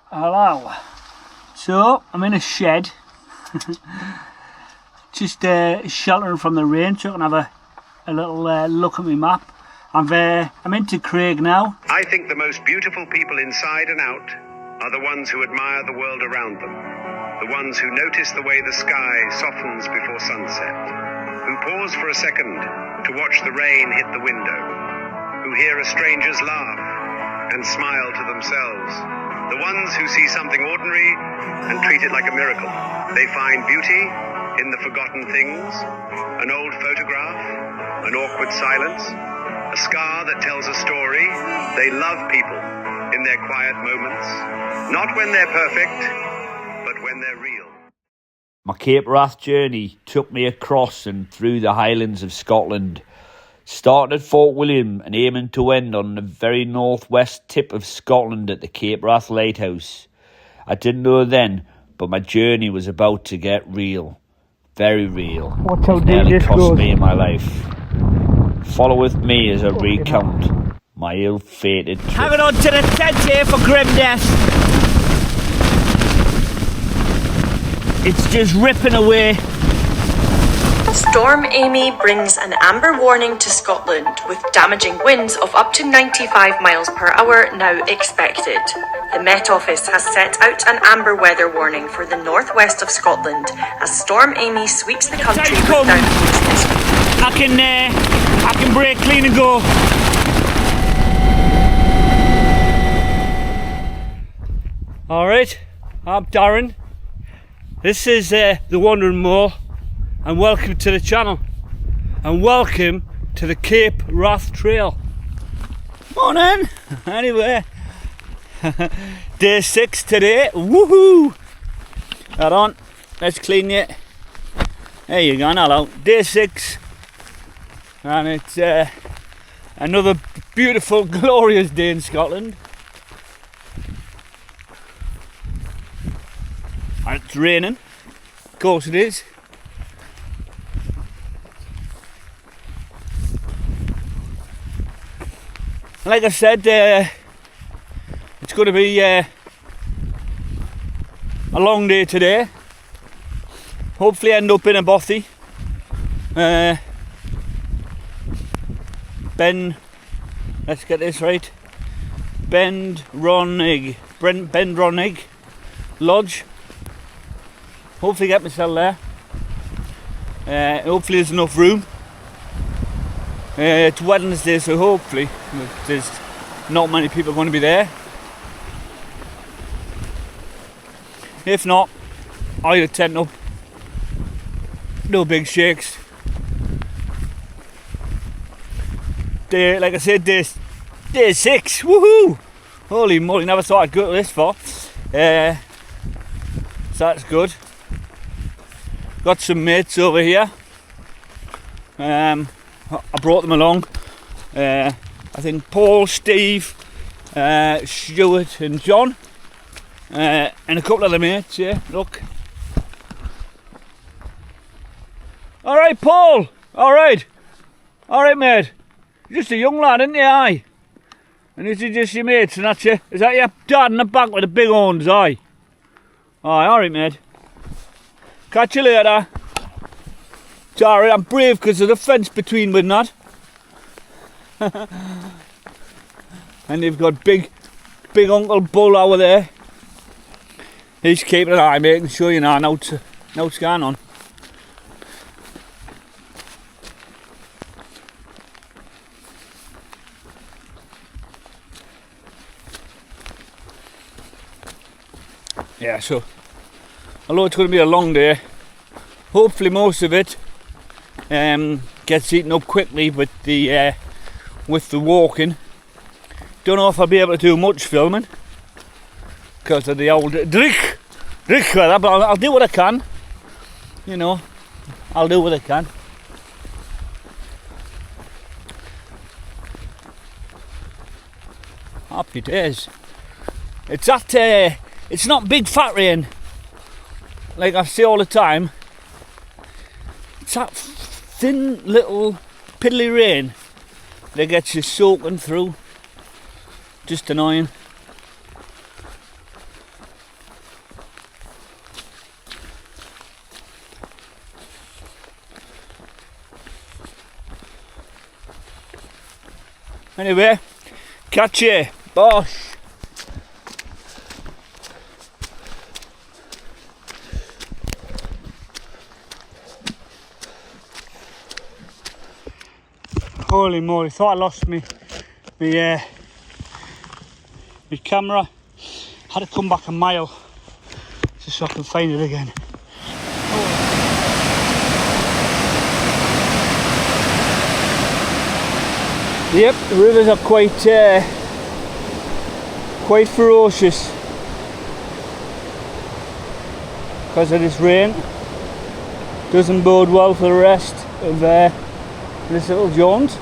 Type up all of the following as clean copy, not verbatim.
Hello. So, I'm in a shed. Just sheltering from the rain, so I can have a little look at my map. I'm into Craig now. I think the most beautiful people inside and out are the ones who admire the world around them. The ones who notice the way the sky softens before sunset. Who pause for a second to watch the rain hit the window. Who hear a stranger's laugh and smile to themselves. The ones who see something ordinary and treat it like a miracle. They find beauty in the forgotten things, an old photograph, an awkward silence, a scar that tells a story. They love people in their quiet moments, not when they're perfect, but when they're real. My Cape Wrath journey took me across and through the Highlands of Scotland, starting at Fort William and aiming to end on the very northwest tip of Scotland at the Cape Wrath Lighthouse. I didn't know then, but my journey was about to get real. Very real. Watch how it deep nearly this cost goes. me in my life. Follow with me as I recount my ill-fated trip. Hanging on to the tent here for grim death. It's just ripping away. Storm Amy brings an amber warning to Scotland, with damaging winds of up to 95 miles per hour now expected. The Met Office has set out an amber weather warning for the northwest of Scotland as Storm Amy sweeps the country with downpours this week. I can break clean and go. Alright, I'm Darren. This is the Wandering Mole, and welcome to the channel, and welcome to the Cape Wrath Trail. Morning! Anyway, day 6 today, woohoo! Hold on, let's clean it. There you go, now out. Day 6, and it's another beautiful, glorious day in Scotland. And it's raining, of course it is. Like I said, it's going to be a long day today. Hopefully end up in a bothy. Let's get this right. Bendronnig Lodge. Hopefully get myself there. Hopefully there's enough room. It's Wednesday, so hopefully there's not many people going to be there. If not, I'll tent up. No big shakes. Like I said, day 6. Woohoo! Holy moly! Never thought I'd go this far. So that's good. Got some mates over here. I brought them along. I think Paul, Steve, Stuart and John, and a couple of the mates. Yeah, look. Alright, Paul! Alright, mate. You're just a young lad, ain't you? Aye. And is it just your mates and that's you? Is that your dad in the back with the big horns? Aye. Aye, alright, mate. Catch you later. Sorry, I'm brave because of the fence between with that. And you've got big Uncle Bull over there. He's keeping an eye, making sure you know what's going on. Yeah, so although it's going to be a long day, hopefully most of it gets eaten up quickly with the walking. Don't know if I'll be able to do much filming because of the old drink, but I'll do what I can. You know, I'll do what I can. Happy days. It's that. It's not big fat rain, like I say all the time. It's that thin little piddly rain that gets you soaking through. Just annoying. Anyway, catch you. Bosh. Holy moly, thought I lost me camera. Had to come back a mile just so I can find it again. Yep, the rivers are quite ferocious because of this rain. Doesn't bode well for the rest of this little jaunt.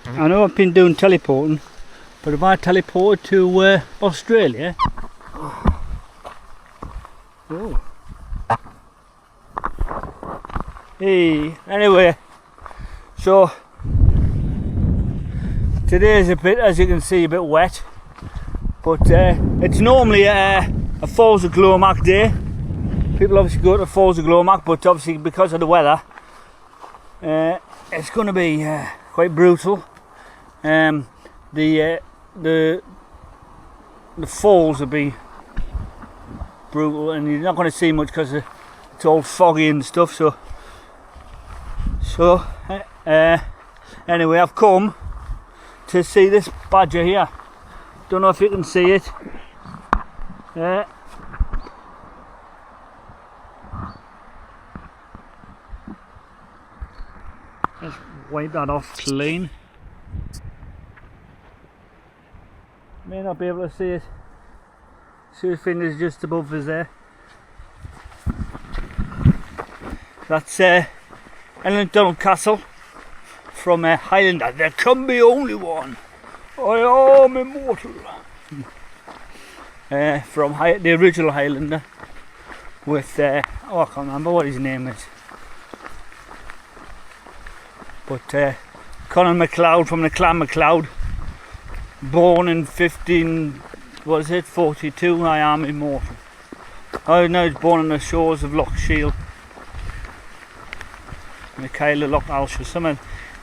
I know I've been doing teleporting, but if I teleport to Australia, oh. Hey, anyway, so today is a bit, as you can see, a bit wet, but it's normally a Falls of Glomac day. People obviously go to the Falls of Glomac, but obviously because of the weather, it's going to be quite brutal. The falls will be brutal, and you're not going to see much because it's all foggy and stuff. So anyway, I've come to see this badger here. Don't know if you can see it. Let's wipe that off clean. May not be able to see it. See his fingers just above us there. That's untold Castle from Highlander. There can be only one. I am immortal. From the original Highlander with I can't remember what his name is, but Conor MacLeod from the Clan MacLeod, born in 42. I am immortal. I know he's born on the shores of Loch Shiel, Michaela Loch Alshire, something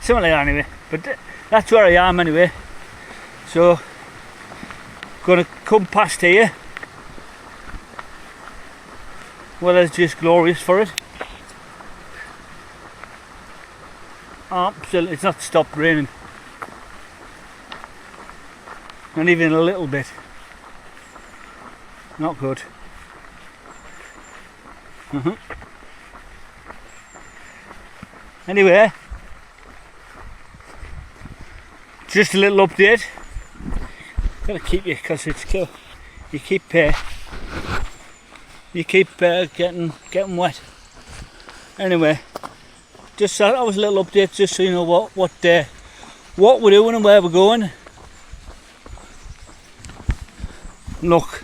like that anyway. But that's where I am anyway. So gonna come past here. Weather's just glorious for it. Absolutely, it's not stopped raining. Not even a little bit. Not good. Anyway, just a little update. Gotta keep you because it's cool. You keep getting wet. Anyway, just that was a little update, just so you know what we're doing and where we're going. Look.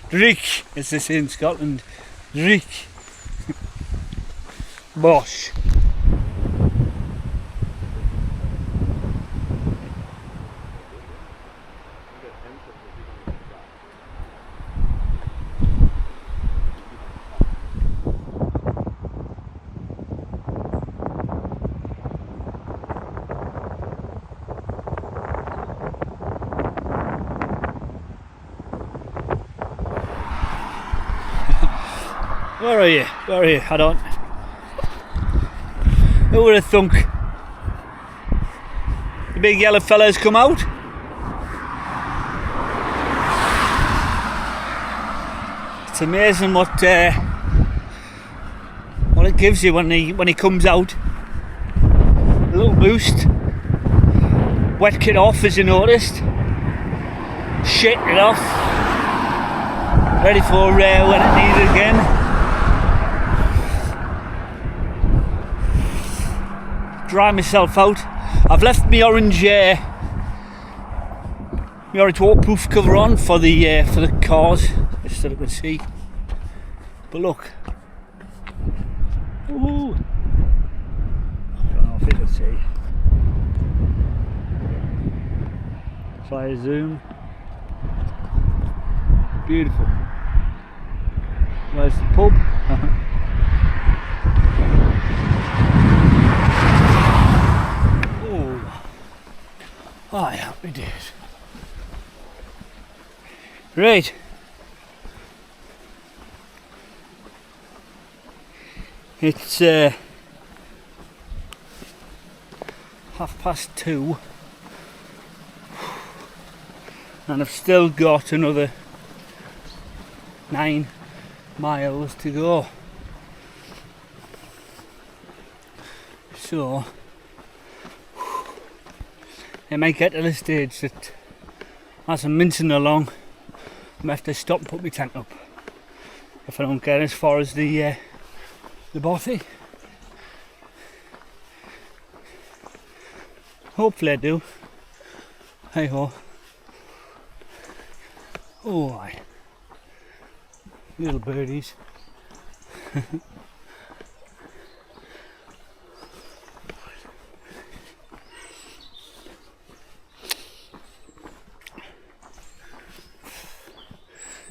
Drick, as they say in Scotland. Drick. Bosh. Where are you? Where are you? I don't. Who would have thunk the big yellow fella's come out? It's amazing what it gives you when he comes out. A little boost. Wet kit off, as you noticed. Shit it off. Ready for when it needed again. Dry myself out. I've left my orange waterproof cover on for the cars, just so you can see. But look, ooh, see. Try a zoom. Beautiful. Where's the pub? Oh, happy days. Right. It's 2:30, and I've still got another 9 miles to go. So I might get to the stage that as I'm mincing along, I might have to stop and put my tent up if I don't get as far as the bothy. Hopefully I do. Hey ho. Oh aye. Little birdies.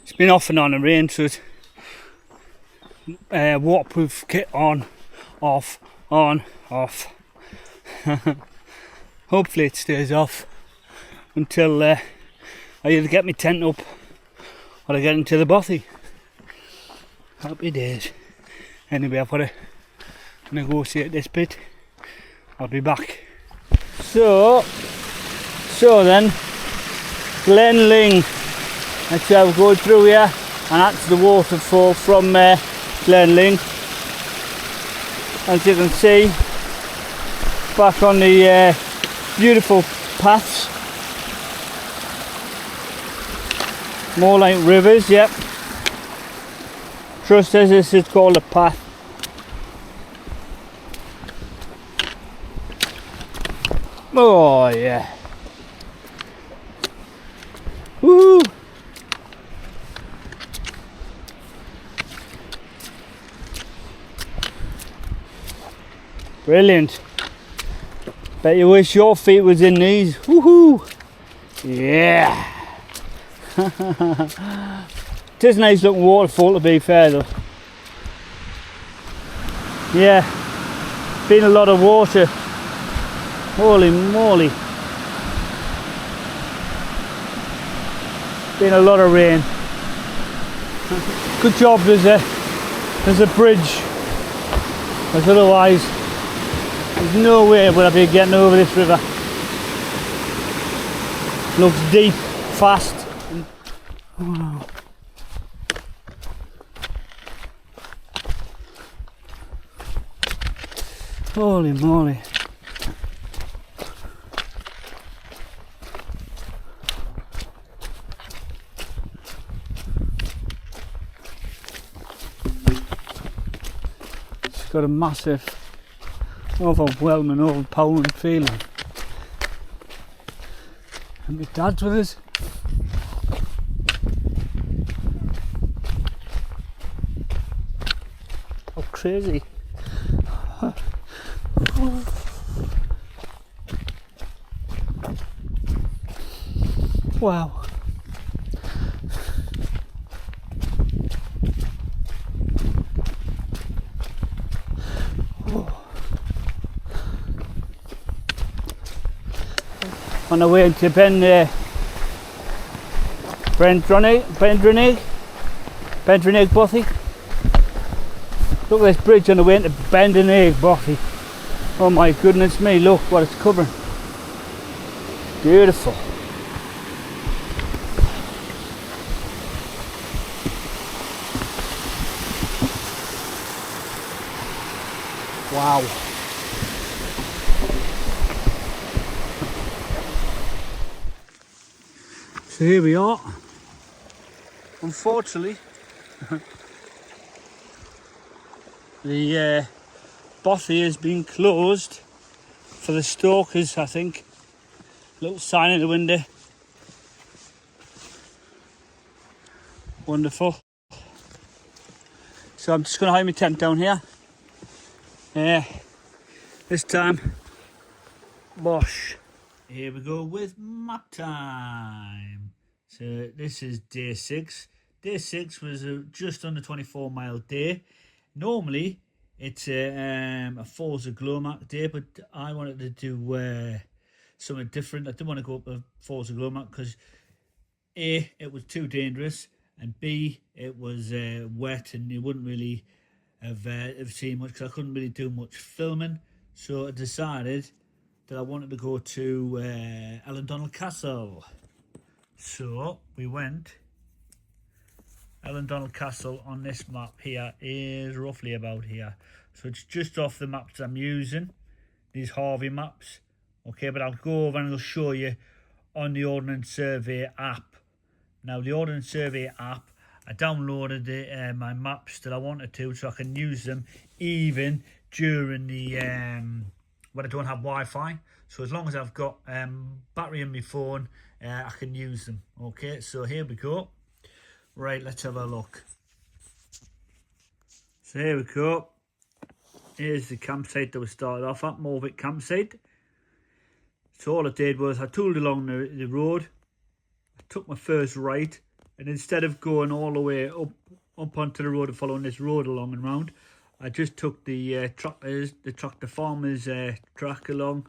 It's been off and on and rain, so it's waterproof kit on, off, on, off. Hopefully it stays off until I either get my tent up or I get into the bothy. Happy days. Anyway, I've got to negotiate this bit. I'll be back. So then, Glen Lling. That's how we're going through here, and that's the waterfall from Glen Lling. As you can see, back on the beautiful paths. More like rivers, yep. Trust us, this is called a path. Oh yeah. Woo! Brilliant. Bet you wish your feet was in these. Woohoo! Yeah. It is a nice looking waterfall to be fair though. Yeah. Been a lot of water. Holy moly. Been a lot of rain. Good job there's a bridge. Because otherwise there's no way would I be getting over this river. Looks deep, fast. Wow. Holy moly. It's got a massive, overwhelming, overpowering feeling. And my dad's with us. How crazy. Wow. On the way to Bendrinnig Bothy. Look at this bridge on the way to Bendrinnig Bothy. Oh my goodness me, look what it's covering. Beautiful. Wow. So here we are. Unfortunately, the bothy has been closed for the stalkers, I think. Little sign in the window. Wonderful. So I'm just going to hide my tent down here. This time Bosh. Here we go with map time. So this is day 6. Day 6 was just under 24-mile day. Normally it's a Falls of Glomac day, but I wanted to do something different. I didn't want to go up the Falls of Glomac because A, it was too dangerous, and B, it was wet and you wouldn't really have seen much because I couldn't really do much filming. So I decided that I wanted to go to Ellendonal Castle. So we went. Ellendonal Castle on this map here is roughly about here. So it's just off the maps I'm using, these Harvey maps. Okay, but I'll go over and I'll show you on the Ordnance Survey app. Now the Ordnance Survey app, I downloaded my maps that I wanted to so I can use them even during the when I don't have Wi-Fi. So as long as I've got battery in my phone, I can use them. Okay, so here we go. Right, let's have a look. So here we go. Here's the campsite that we started off at, Morvick campsite. So all I did was I tooled along the road. I took my first right, and instead of going all the way up onto the road and following this road along and round, I just took the tractor farmers track along.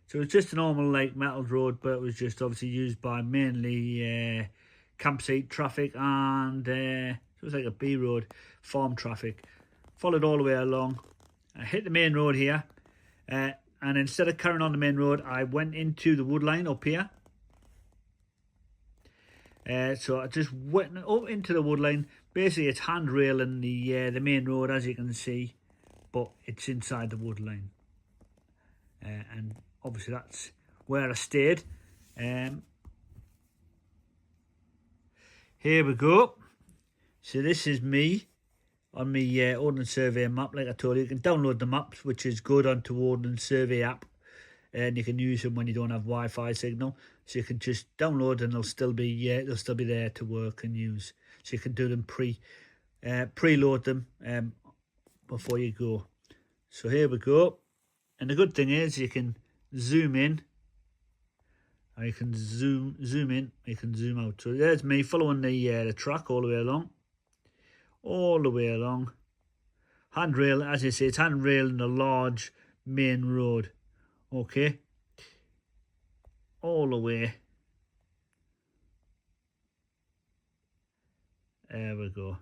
So it's just a normal like metal road, but it was just obviously used by mainly campsite traffic and so it was like a B road, farm traffic. Followed all the way along. I hit the main road here, and instead of carrying on the main road, I went into the wood line up here. So I just went up into the wood line. Basically, it's handrailing the main road, as you can see, but it's inside the wood line. And obviously, that's where I stayed. Here we go. So this is me on my Ordnance Survey map. Like I told you, you can download the maps, which is good onto Ordnance Survey app, and you can use them when you don't have Wi-Fi signal. So you can just download and they'll still be there to work and use. So you can do them preload them before you go. So here we go. And the good thing is you can zoom in. And you can zoom in, you can zoom out. So there's me following the track all the way along. All the way along. Handrail, as you say, it's handrailing the large main road. Okay. All the way. There we go.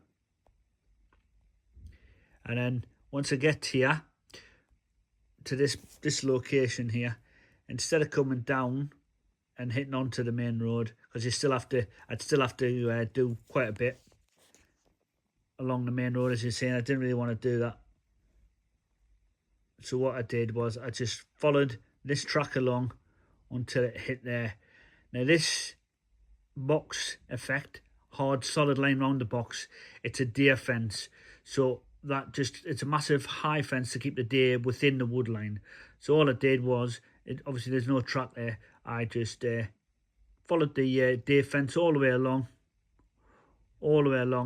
And then once I get here to this location here, instead of coming down and hitting onto the main road, because I'd still have to do quite a bit along the main road, as you're saying. I didn't really want to do that. So what I did was I just followed this track along until it hit there. Now this box effect, hard solid line round the box, it's a deer fence. So it's a massive high fence to keep the deer within the wood line. So all I did was, obviously there's no track there, I just followed the deer fence all the way along,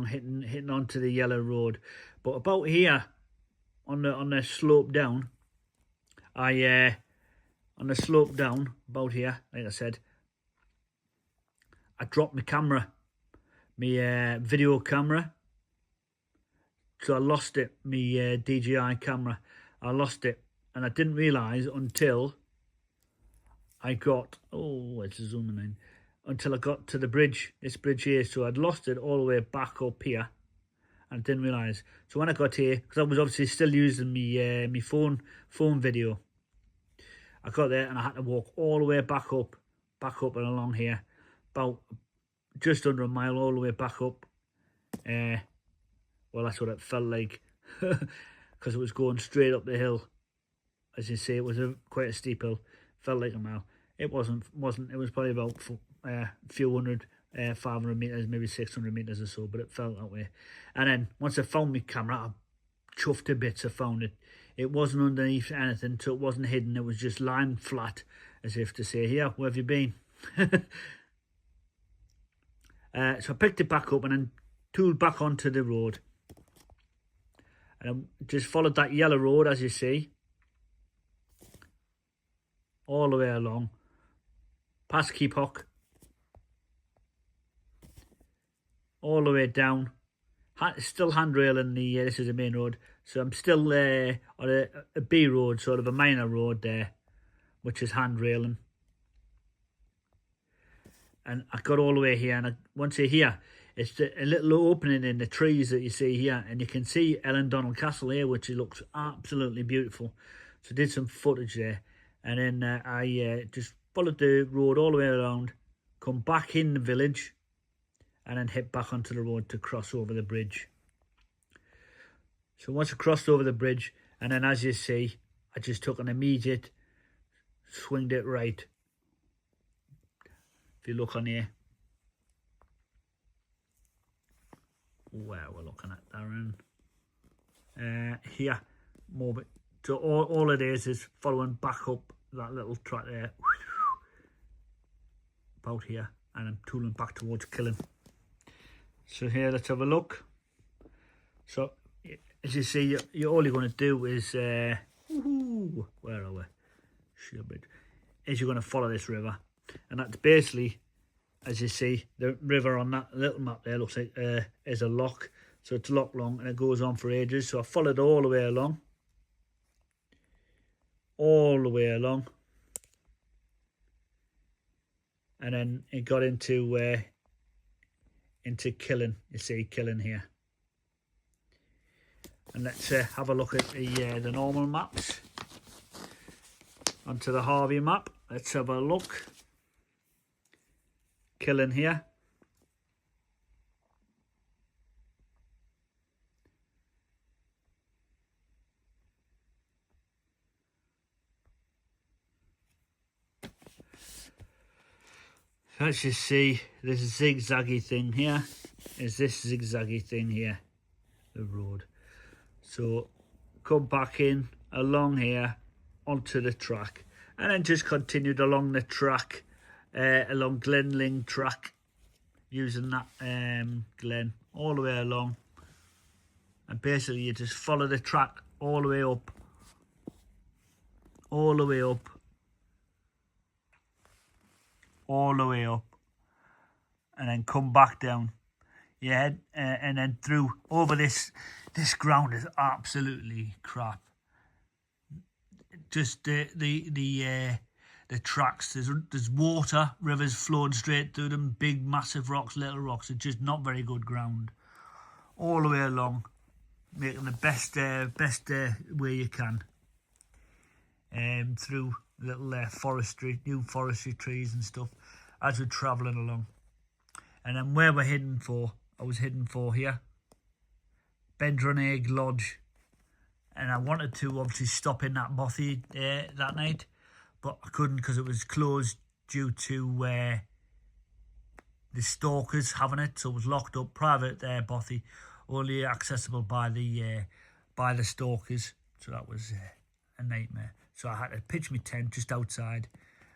hitting onto the yellow road. But about here on the slope down, about here, like I said, I dropped my camera, my video camera. So I lost it, my DJI camera. I lost it, and I didn't realise until I got, it's zooming in, until I got to the bridge, this bridge here. So I'd lost it all the way back up here, and I didn't realise. So when I got here, because I was obviously still using my phone video, I got there and I had to walk all the way back up and along here, about just under a mile all the way back up. Well, that's what it felt like, because it was going straight up the hill. As you say, it was quite a steep hill. Felt like a mile. It wasn't. It was probably about a few hundred, 500 meters, maybe 600 meters or so. But it felt that way. And then once I found my camera, I chuffed to bits. I found it. It wasn't underneath anything, so it wasn't hidden. It was just lying flat, as if to say, "Here, where have you been?" So I picked it back up and then tooled back onto the road. And I just followed that yellow road, as you see. all the way along, past Keep Hook, all the way down. Still handrailing the, this is the main road, so I'm still on a B road, sort of a minor road there, which is handrailing. And I got all the way here, and once you're here, it's a little opening in the trees that you see here, and you can see Ellen Donald Castle here, which looks absolutely beautiful. So I did some footage there, and then I just followed the road all the way around, come back in the village, and then head back onto the road to cross over the bridge. So once I crossed over the bridge, and then as you see, I just took an immediate, swinged it right. If you look on here, where we're looking at, Darren, here, more bit. So all it is following back up that little track there, about here, and I'm tooling back towards Killing. So here, let's have a look. So as you see, all you're going to do is where are we? Shearbridge. Is you're going to follow this river, and that's basically, as you see, the river on that little map there looks like is a lock. So it's Loch Long, and it goes on for ages. So I followed all the way along, and then it got into Killing. You see Killing here. And let's have a look at the normal maps. Onto the Harvey map. Let's have a look. Killing here. As you see, this zigzaggy thing here is this zigzaggy thing here, the road. So come back in along here onto the track, and then just continued along the track, along Glen Lling track, using that Glen all the way along. And basically you just follow the track all the way up, all the way up, all the way up, and then come back down. Yeah, and then through over this ground is absolutely crap. Just the tracks. There's water, rivers flowing straight through them. Big, massive rocks, little rocks. It's just not very good ground. All the way along, making the best way you can. Through little forestry, new forestry trees and stuff, as we're travelling along. And then where we're heading for, I was heading for here, Bedronaig Lodge. And I wanted to obviously stop in that bothy that night, but I couldn't because it was closed due to the stalkers having it. So it was locked up, private bothy, only accessible by the stalkers. So that was a nightmare. So I had to pitch my tent just outside,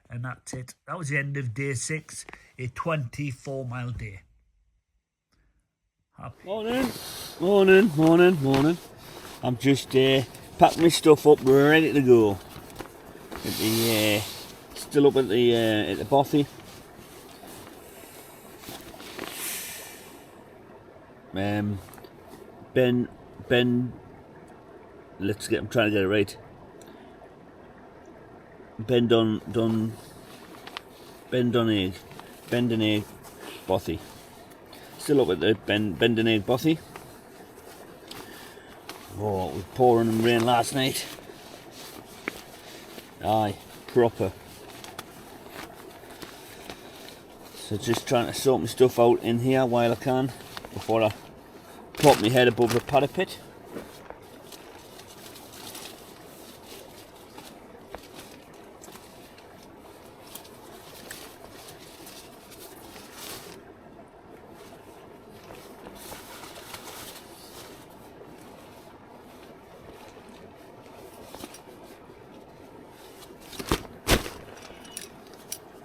and that's it. That was the end of day 6, a 24-mile day. Happy. Morning. I'm just packing my stuff up, we're ready to go. Still up at the bothy. Ben. I'm trying to get it right. Bendonaig bothy. Still up at the Bendonaig bothy. Oh, it was pouring rain last night. Aye, proper. So just trying to sort my stuff out in here while I can before I pop my head above the parapet.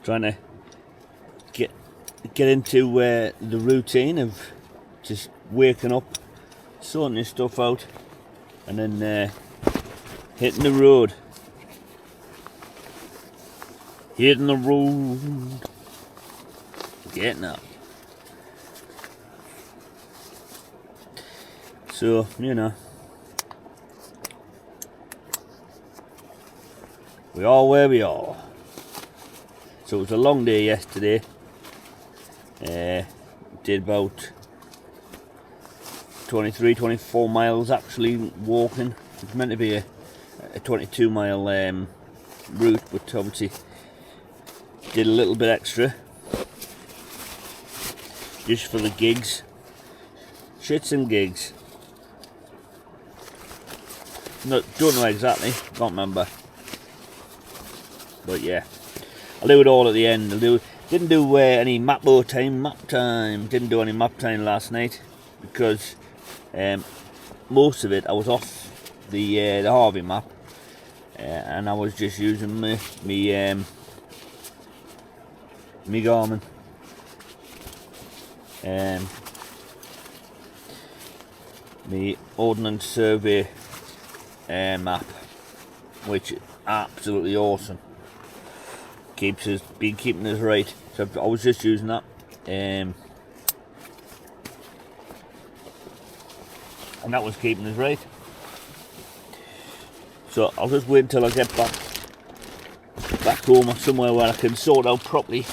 Trying to get into the routine of just waking up, sorting this stuff out, and then hitting the road. hitting the road, getting up. So, you know, we are where we are. So it was a long day yesterday. Did about 23-24 miles actually walking. It's meant to be a 22-mile route, but obviously did a little bit extra just for the gigs, shits and gigs. Don't know exactly, can't remember, but yeah, I'll do it all at the end. Didn't do any map time. Didn't do any map time last night because most of it I was off the Harvey map, and I was just using me Garmin. The Ordnance Survey map, which is absolutely awesome. Been keeping us right. So I was just using that, and that was keeping us right. So I'll just wait until I get back home or somewhere where I can sort out properly,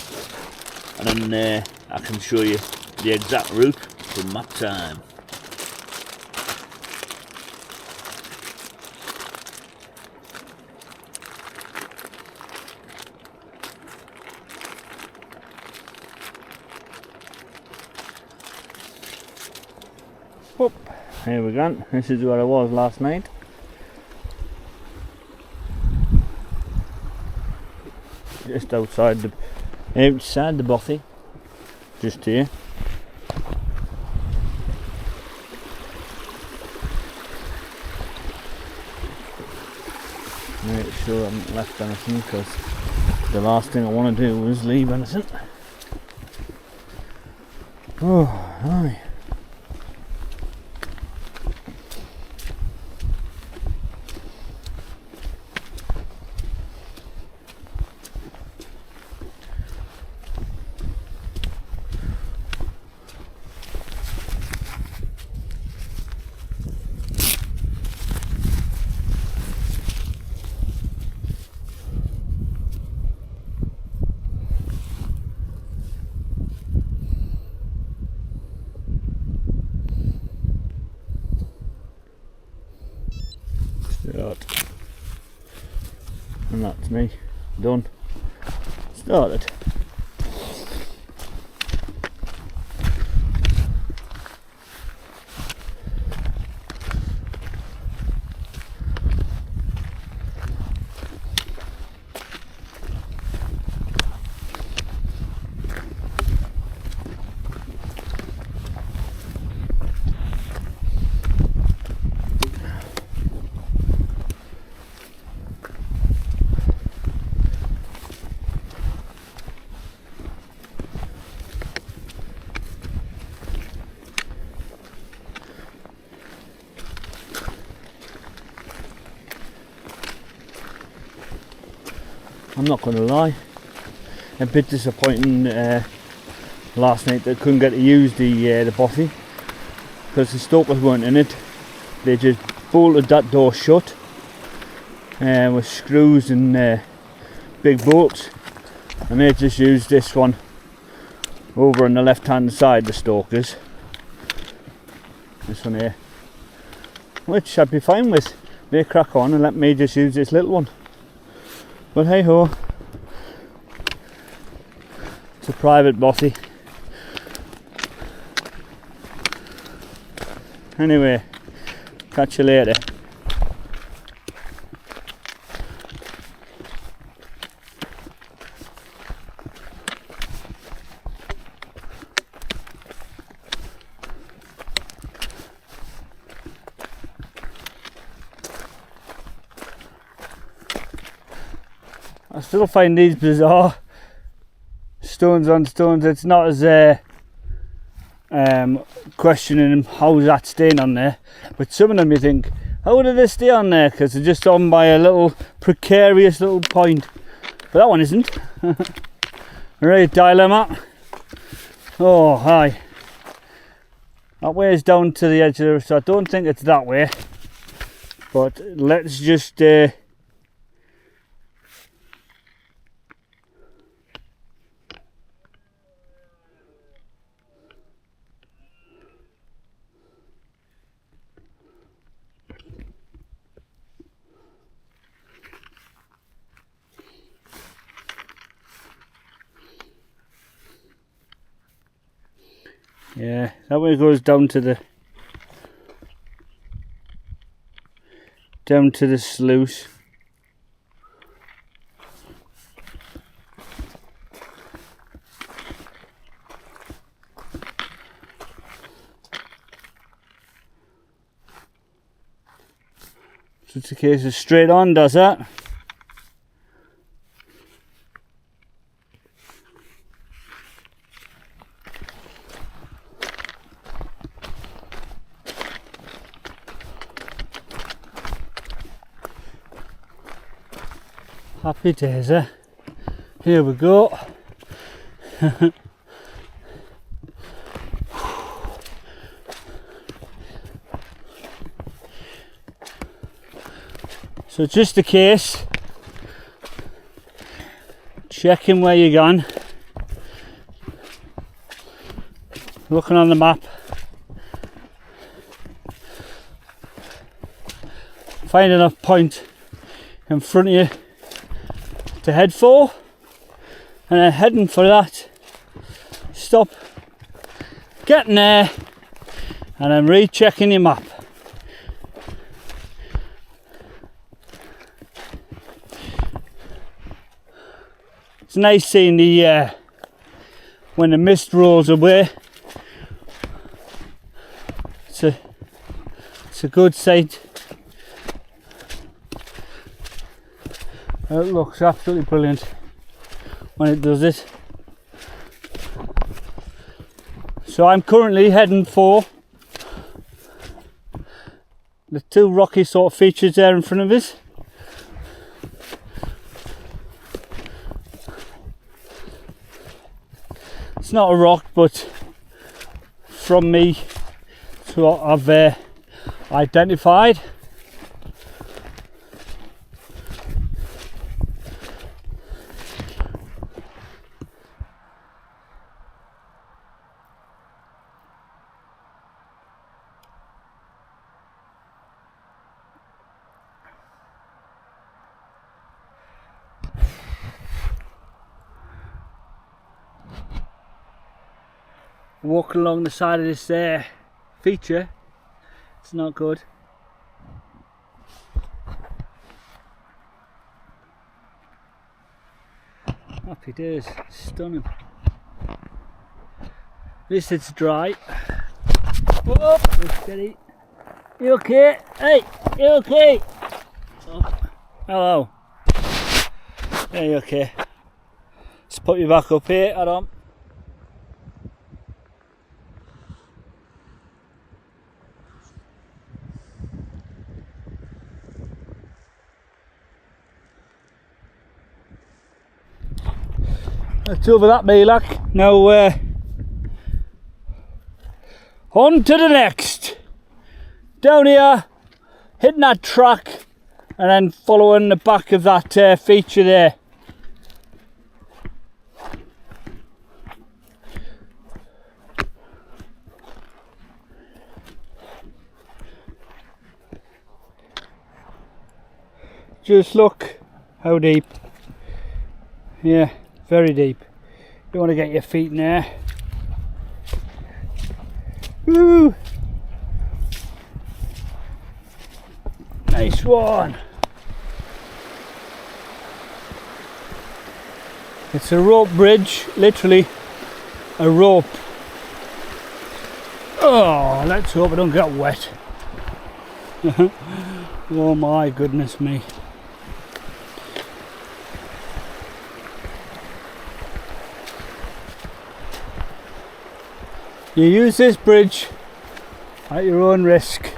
and then I can show you the exact route for map time. Whoop, here we go. This is where I was last night. Just outside the bothy, just here. Make sure I haven't left anything, because the last thing I want to do is leave anything. Oh, hi. Start. And that's me done. Started. I'm not going to lie, a bit disappointing last night that I couldn't get to use the bothy because the stokers weren't in it. They just bolted that door shut with screws and big bolts, and they just used this one over on the left hand side, the stokers, this one here, which I'd be fine with. They crack on and let me just use this little one. But hey ho, it's a private bothy. Anyway, catch you later. I still find these bizarre, stones on stones. It's not as questioning how's that staying on there, but some of them you think, how did they stay on there? Because they're just on by a little precarious little point. but that one isn't. Right, dilemma. Oh, hi. That way is down to the edge of the, so I don't think it's that way. But let's just yeah, that way goes down to the sluice. So it's a case of straight on, does that? Happy days, eh? Here we go. So just a case, checking where you're going, looking on the map, find enough point in front of you to head for, and then heading for that stop, getting there, and then rechecking your map. It's nice seeing the when the mist rolls away. It's a good sight. It looks absolutely brilliant when it does it. So I'm currently heading for the two rocky sort of features there in front of us. It's not a rock, but from me to what I've identified. Walking along the side of this feature, it's not good. Happy days, stunning. At least it's dry. Whoa, steady. You okay? Hey, you okay? Oh, hello. Yeah, you okay? Let's put you back up here, Adam. That's over that Mealock. Now on to the next. Down here, hitting that track and then following the back of that feature there. Just look how deep. Yeah, very deep. You want to get your feet in there. Woo! Nice one. It's a rope bridge, literally a rope. Oh, let's hope I don't get wet. Oh my goodness me. You use this bridge at your own risk.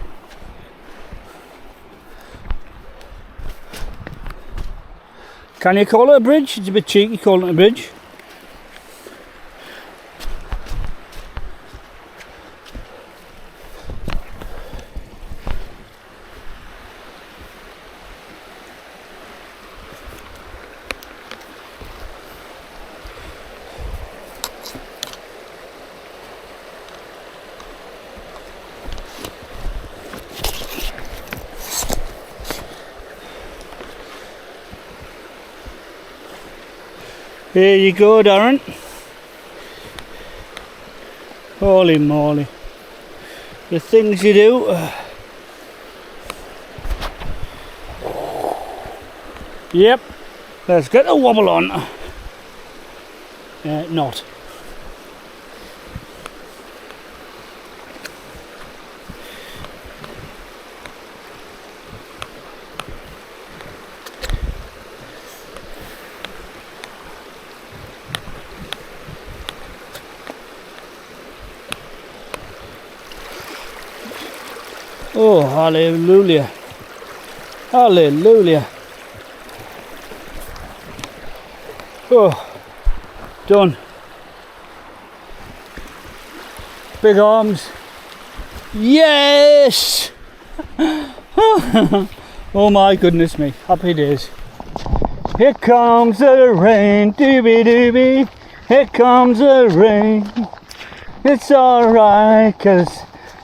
Can you call it a bridge? It's a bit cheeky calling it a bridge. Here you go, Darren. Holy moly. The things you do. Yep. Let's get the wobble on. Not. Oh, hallelujah. Hallelujah. Oh, done. Big arms. Yes! Oh my goodness me. Happy days. Here comes the rain. Doobie doobie. Here comes the rain. It's alright, 'cause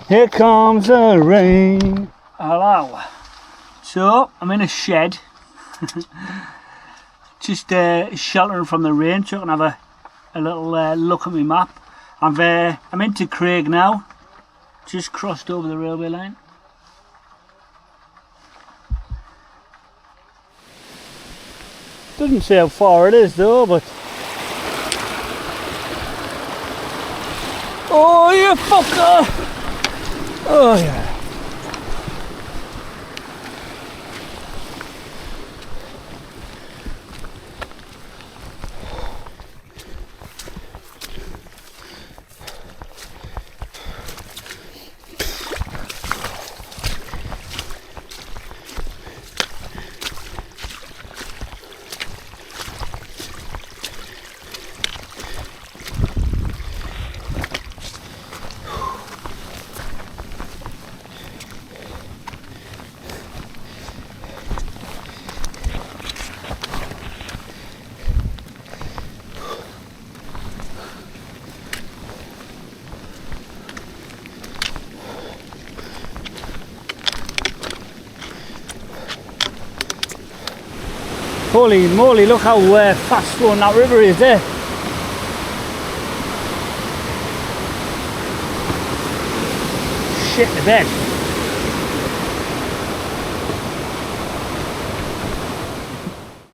here comes the rain. Hello. So, I'm in a shed. Just sheltering from the rain, so I can have a little look at my map. I'm into Craig now. Just crossed over the railway line. Doesn't say how far it is though, but... Oh, you fucker! Oh yeah. Holy moly, look how fast flowing that river is there. Shit the bed.